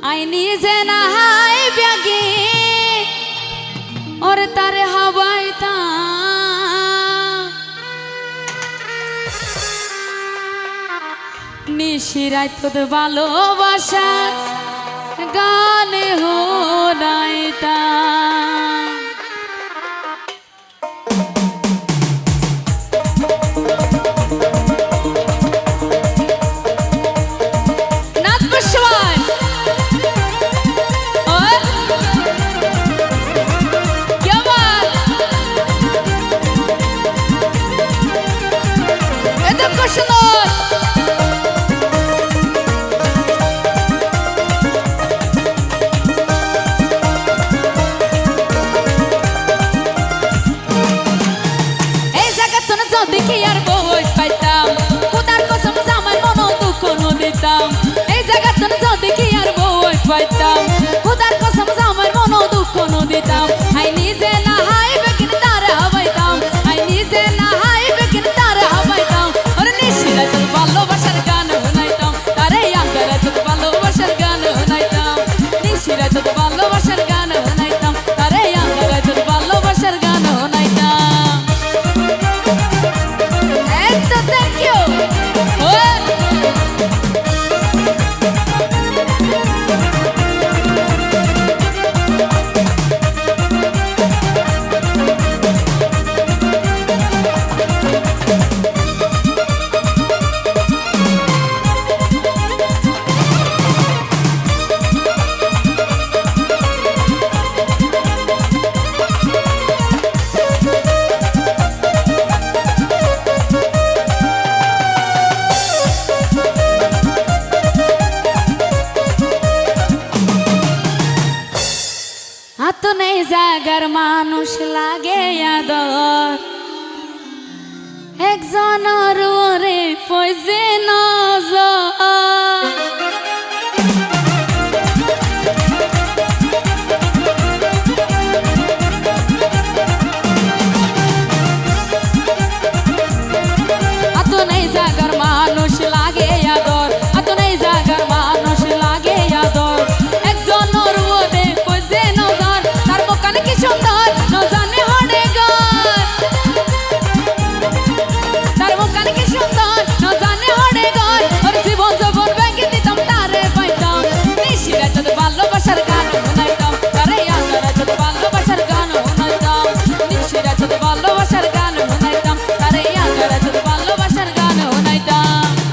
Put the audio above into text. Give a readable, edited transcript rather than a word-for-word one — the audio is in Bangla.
আই নিজে না হাই ব্যাগে ওর তারে হাওয়াইতা নিশিরাই তোর ভালোবাসা গানে হোনাইতা দেখি আর বই পাইতাম খুদার কসম জামাই মনো দুঃখ দিতাম এই জায়গা যদি কি আর বই পাইতাম খুদার কসম জামাই মনো দুঃখ দিতাম আই নিজে না হাইবে কিন তারে হাবাইতাম আই নিজে না হাইবে কিন তারে হাবাইতাম ওরে নিশিরা তোর ভালোবাসার গান শুনাইতাম তারে আঙ্গারা তোর ভালোবাসার গান শুনাইতাম নিশিরা তোর ভালোবাসার গান শুনাইতাম তারে আঙ্গারা তোর ভালোবাসার গান শুনাইতাম Thank you. হাত নেই জাগার মানুষ লাগে আদর একজনের ওরে পয়সে না